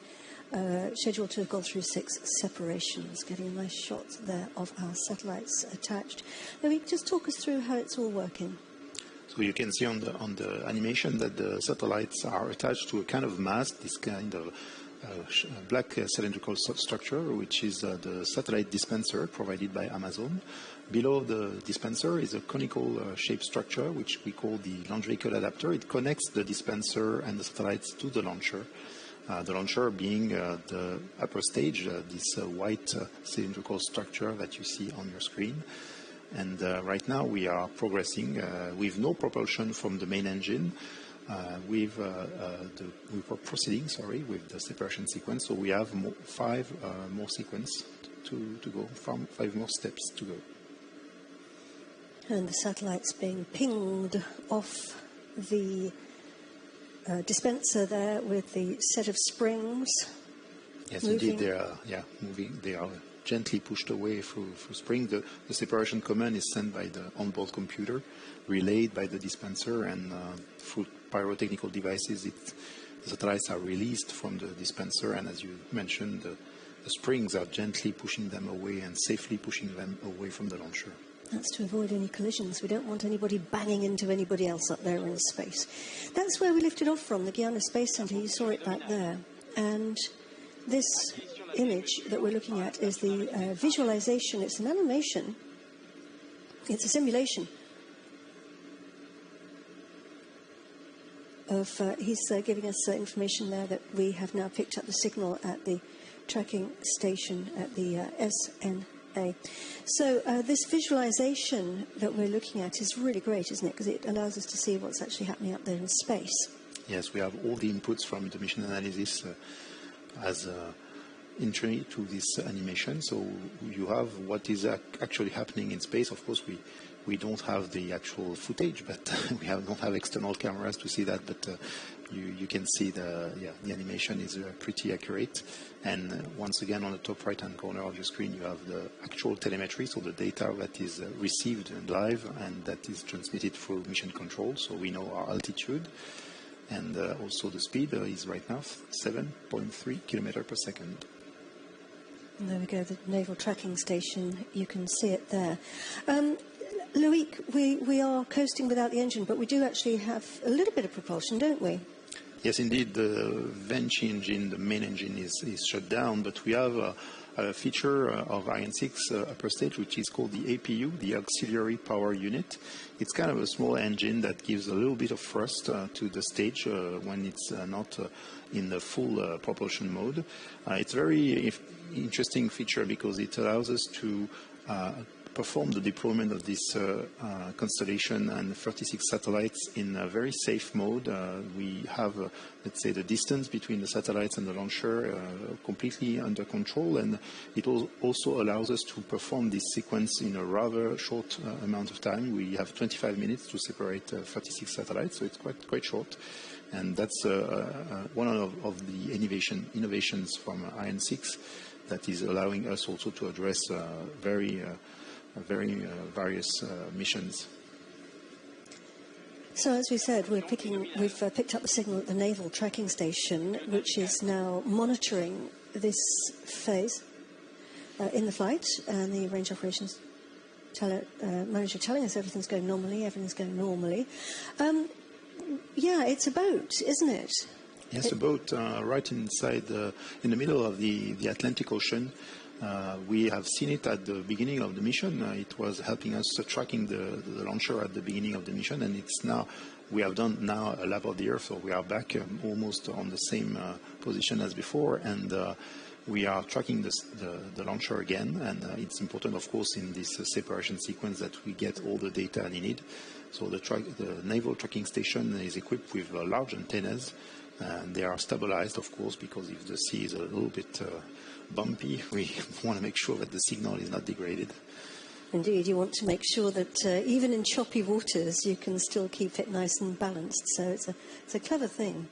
scheduled to have gone through 6 separations, getting a nice shot there of our satellites attached. Now, just talk us through how it's all working. So you can see on the animation that the satellites are attached to a kind of mast, this kind of black cylindrical structure, which is the satellite dispenser provided by Amazon. Below the dispenser is a conical shaped structure, which we call the launch vehicle adapter. It connects the dispenser and the satellites to the launcher. The launcher being the upper stage, this white cylindrical structure that you see on your screen. And right now we are progressing with no propulsion from the main engine. We were proceeding, with the separation sequence. So we have 5 more sequence to go, 5 more steps to go. And the satellites being pinged off the dispenser there with the set of springs. Yes, moving. Indeed, they are moving. They are gently pushed away through spring. The separation command is sent by the onboard computer, relayed by the dispenser, and through pyrotechnical devices, the satellites are released from the dispenser. And as you mentioned, the springs are gently pushing them away and safely pushing them away from the launcher. That's to avoid any collisions. We don't want anybody banging into anybody else up there in space. That's where we lifted off from, the Guiana Space Centre. You saw it back there. And this image that we're looking at is the visualization. It's an animation. It's a simulation of, he's giving us information there that we have now picked up the signal at the tracking station at the SNA. So this visualization that we're looking at is really great, isn't it? Because it allows us to see what's actually happening up there in space. Yes, we have all the inputs from the mission analysis as entry to this animation. So you have what is actually happening in space. Of course, we don't have the actual footage, but we don't have external cameras to see that. But you can see the animation is pretty accurate. And once again, on the top right-hand corner of your screen, you have the actual telemetry, so the data that is received live and that is transmitted through mission control. So we know our altitude. And also the speed is right now 7.3 kilometers per second. And there we go, the naval tracking station. You can see it there. Loic, we are coasting without the engine, but we do actually have a little bit of propulsion, don't we? Yes, indeed, the Venture engine, the main engine, is shut down, but we have a feature of Ariane 6 upper stage, which is called the APU, the Auxiliary Power Unit. It's kind of a small engine that gives a little bit of thrust to the stage when it's not in the full propulsion mode. It's a very interesting feature because it allows us to perform the deployment of this constellation and 36 satellites in a very safe mode. We have, let's say, the distance between the satellites and the launcher completely under control, and it also allows us to perform this sequence in a rather short amount of time. We have 25 minutes to separate 36 satellites, so it's quite short. And that's one of the innovations from Ariane 6 that is allowing us also to address very various missions. So as we said, we've picked up the signal at the Naval Tracking Station, which is now monitoring this phase in the flight, and the range operations manager telling us everything's going normally. Yeah, it's a boat, isn't it? Yes, a boat right inside, in the middle of the Atlantic Ocean. We have seen it at the beginning of the mission. It was helping us tracking the launcher at the beginning of the mission, and we have done now a lap of the Earth, so we are back almost on the same position as before, and we are tracking the launcher again. And it's important, of course, in this separation sequence that we get all the data needed. So the Naval Tracking Station is equipped with large antennas, and they are stabilized, of course, because if the sea is a little bit bumpy, we want to make sure that the signal is not degraded. Indeed, you want to make sure that even in choppy waters, you can still keep it nice and balanced. So it's a clever thing.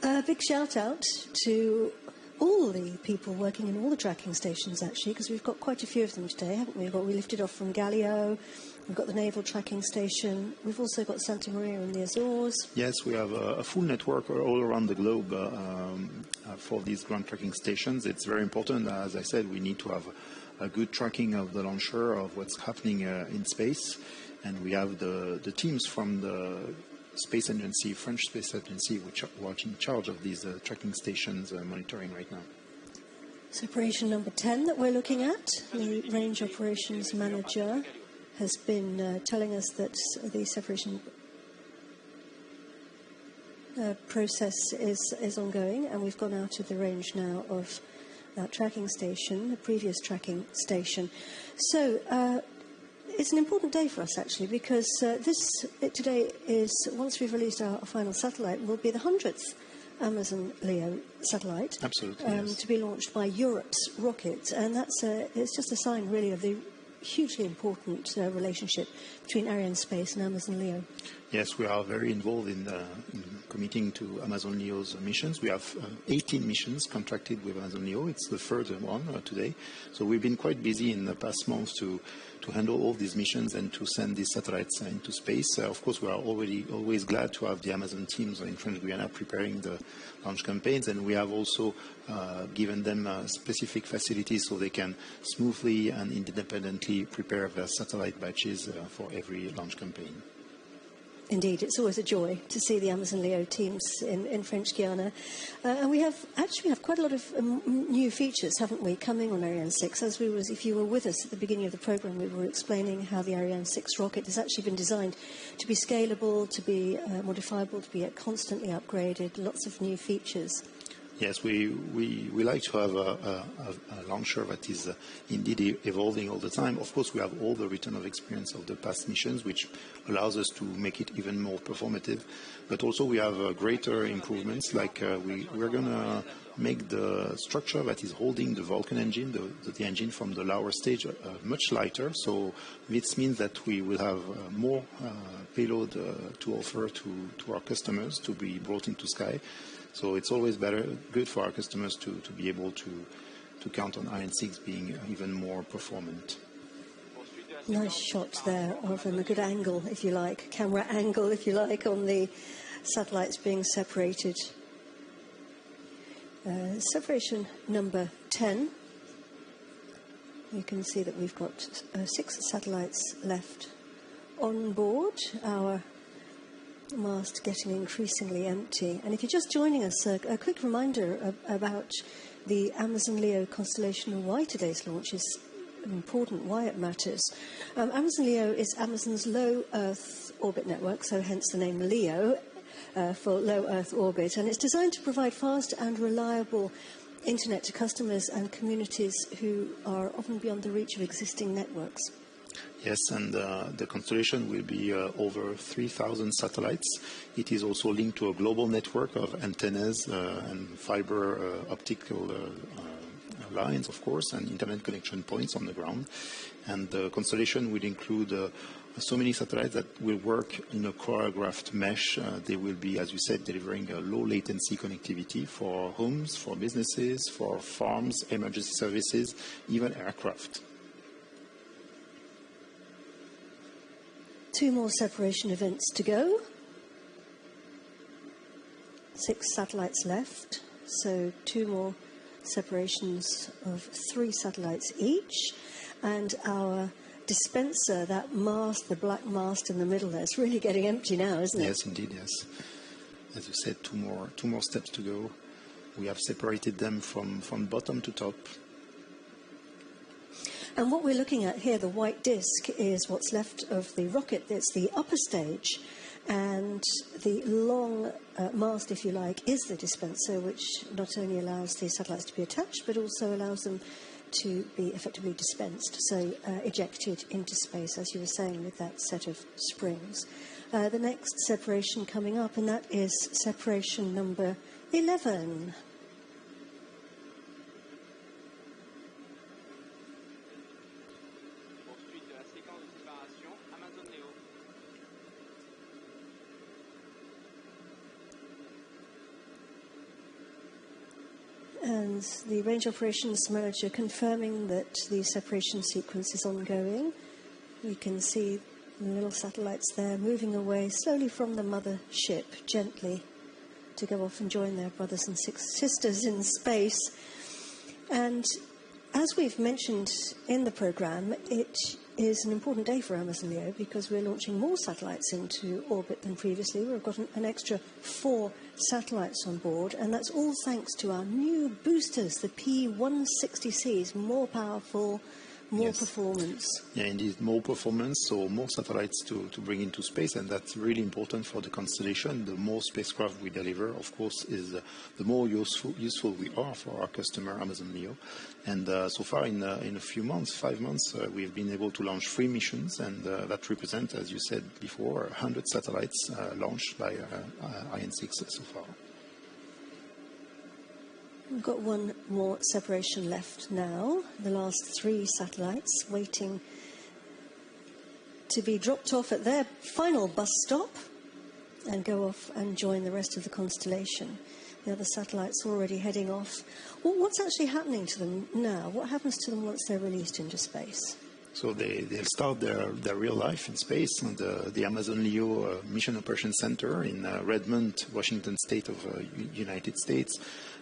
Big shout out to all the people working in all the tracking stations, actually, because we've got quite a few of them today, haven't we? We lifted off from Galileo. We've got the Naval Tracking Station. We've also got Santa Maria in the Azores. Yes, we have a full network all around the globe for these ground tracking stations. It's very important. As I said, we need to have a good tracking of the launcher, of what's happening in space. And we have the teams from the Space Agency, French Space Agency, which are in charge of these tracking stations monitoring right now. Separation number 10 that we're looking at, the Range Operations Manager has been telling us that the separation process is ongoing, and we've gone out of the range now of that tracking station, the previous tracking station. So it's an important day for us, actually, because today is, once we've released our final satellite, will be the 100th Amazon LEO satellite. Absolutely, yes. To be launched by Europe's rocket, and it's just a sign, really, of the hugely important relationship between Arianespace and Amazon LEO. Yes, we are very involved in committing to Amazon LEO's missions. We have 18 missions contracted with Amazon LEO. It's the third one today. So we've been quite busy in the past months to handle all these missions and to send these satellites into space. Of course, we are always glad to have the Amazon teams in French Guiana preparing the launch campaigns, and we have also given them specific facilities so they can smoothly and independently prepare their satellite batches for every launch campaign. Indeed, it's always a joy to see the Amazon LEO teams in French Guiana. And we have quite a lot of new features, haven't we, coming on Ariane 6. If you were with us at the beginning of the programme, we were explaining how the Ariane 6 rocket has actually been designed to be scalable, to be modifiable, to be constantly upgraded, lots of new features. Yes, we like to have a launcher that is indeed evolving all the time. Of course, we have all the return of experience of the past missions, which allows us to make it even more performative. But also we have greater improvements, like we're going to make the structure that is holding the Vulcan engine, the engine from the lower stage, much lighter. So this means that we will have more payload to offer to our customers to be brought into sky. So it's always good for our customers to be able to count on Ariane 6 being even more performant. Nice shot there of a good angle, if you like, camera angle, if you like, on the satellites being separated. Separation number 10 You can see that we've got 6 satellites left on board. Our mast getting increasingly empty. And if you're just joining us, a quick reminder about the Amazon LEO constellation and why today's launch is important, why it matters. Amazon LEO is Amazon's low Earth orbit network, so hence the name LEO for low Earth orbit. And it's designed to provide fast and reliable internet to customers and communities who are often beyond the reach of existing networks. Yes, and the constellation will be over 3,000 satellites. It is also linked to a global network of antennas and fiber optical lines, of course, and internet connection points on the ground. And the constellation will include so many satellites that will work in a choreographed mesh. They will be, as you said, delivering a low latency connectivity for homes, for businesses, for farms, emergency services, even aircraft. 2 more separation events to go. 6 satellites left, so 2 more separations of 3 satellites each. And our dispenser, that mast, the black mast in the middle there, it's really getting empty now, isn't it? Yes, indeed, yes. As you said, two more steps to go. We have separated them from bottom to top. And what we're looking at here, the white disk, is what's left of the rocket. It's the upper stage, and the long mast, if you like, is the dispenser, which not only allows the satellites to be attached, but also allows them to be effectively dispensed, so ejected into space, as you were saying, with that set of springs. The next separation coming up, and that is separation number 11. And the range operations manager confirming that the separation sequence is ongoing. You can see the little satellites there moving away slowly from the mother ship, gently, to go off and join their brothers and sisters in space. And as we've mentioned in the programme, it is an important day for Amazon LEO because we're launching more satellites into orbit than previously. We've got an extra 4 satellites on board, and that's all thanks to our new boosters, the P160Cs, more powerful, more performance. Yeah, indeed, more performance, so more satellites to bring into space, and that's really important for the constellation. The more spacecraft we deliver, of course, is the more useful we are for our customer, Amazon LEO. And so far, in a few months, 5 months, we've been able to launch 3 missions, and that represents, as you said before, 100 satellites launched by IN6 so far. We've got 1 more separation left now. The last 3 satellites waiting to be dropped off at their final bus stop and go off and join the rest of the constellation. The other satellites already heading off. Well, what's actually happening to them now? What happens to them once they're released into space? So they'll start their real life in space. And the Amazon LEO Mission Operations Center in Redmond, Washington State of United States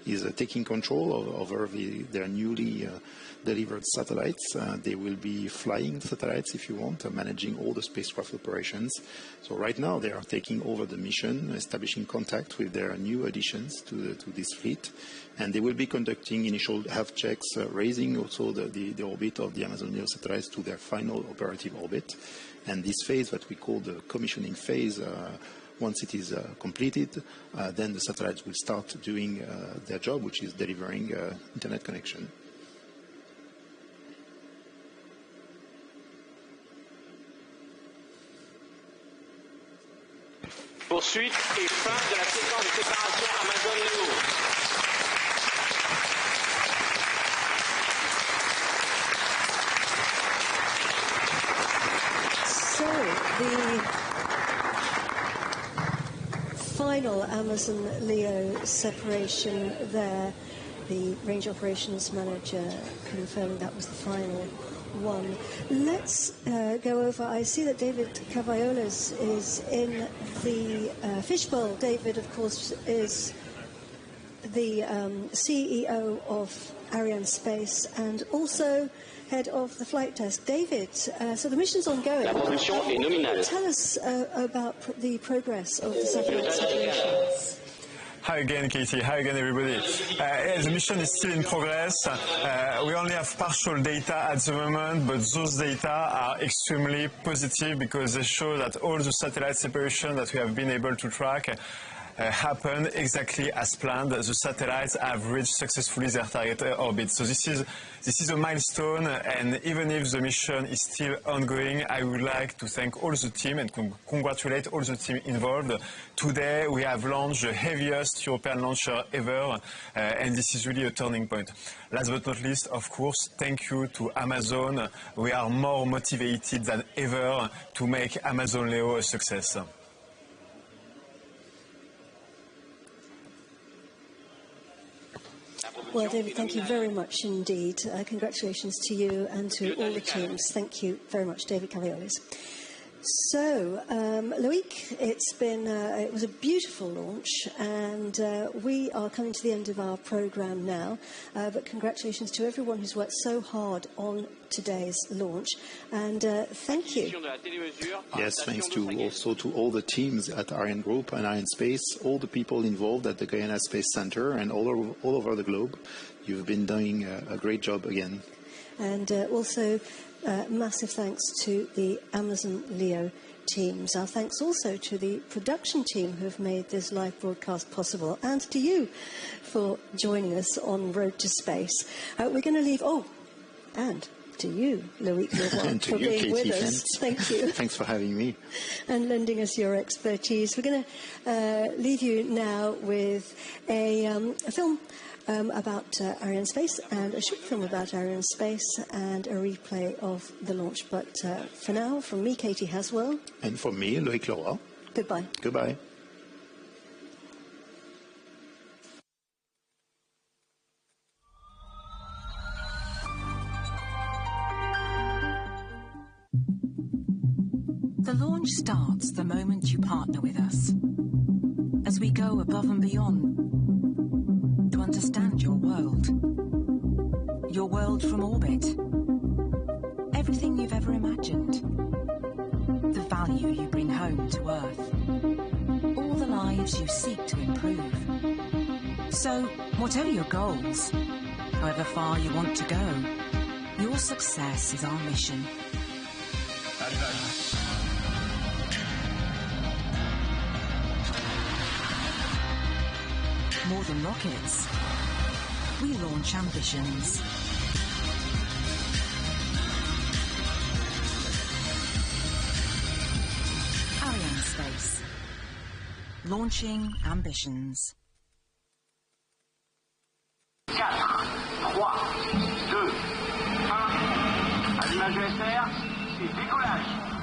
is taking control over their newly delivered satellites. They will be flying satellites, if you want, managing all the spacecraft operations. So right now they are taking over the mission, establishing contact with their new additions to this fleet. And they will be conducting initial health checks, raising also the orbit of the Amazon LEO satellites to their final operative orbit. And this phase that we call the commissioning phase, once it is completed, then the satellites will start doing their job, which is delivering internet connection. Poursuite et fin de la séquence de séparation Amazon LEO. So, the final Amazon LEO separation there, the range operations manager confirming that was the final one. Let's go over. I see that David Cavaiolas is in the fishbowl. David, of course, is the CEO of Arianespace and also head of the flight desk. David, so the mission's ongoing. La propulsion est nominale. Tell us about the progress of the satellite separation. Hi again, Katie. Hi again, everybody. The mission is still in progress. We only have partial data at the moment, but those data are extremely positive because they show that all the satellite separation that we have been able to track happened exactly as planned. The satellites have reached successfully their target orbit. So this is a milestone, and even if the mission is still ongoing, I would like to thank all the team and congratulate all the team involved. Today we have launched the heaviest European launcher ever, and this is really a turning point. Last but not least, of course, thank you to Amazon. We are more motivated than ever to make Amazon Leo a success. Well, David, thank you very much indeed. Congratulations to you and to all the teams. Thank you very much, David Caviolis. So, Loic, it was a beautiful launch, and we are coming to the end of our programme now. But congratulations to everyone who's worked so hard on today's launch, and thank you. Yes, thanks also to all the teams at Ariane Group and Ariane Space, all the people involved at the Guyana Space Center and all over the globe. You've been doing a great job again. And also massive thanks to the Amazon Leo teams. Our thanks also to the production team who have made this live broadcast possible, and to you for joining us on Road to Space. We're going to leave... and to you, Loic Leroy, for being Katie, with us. Thank you. Thanks for having me. And lending us your expertise. We're going to leave you now with a film about Ariane Space, and a short film about Ariane Space, and a replay of the launch. But for now, from me, Katie Haswell. And from me, Loic Leroy. Goodbye. Goodbye. The launch starts the moment you partner with us, as we go above and beyond to understand your world from orbit, everything you've ever imagined, the value you bring home to Earth, all the lives you seek to improve. So, whatever your goals, however far you want to go, your success is our mission. More than rockets, we launch ambitions. Ariane Space, launching ambitions. 4, 3, 2, 1. Allumage ESR, c'est décollage.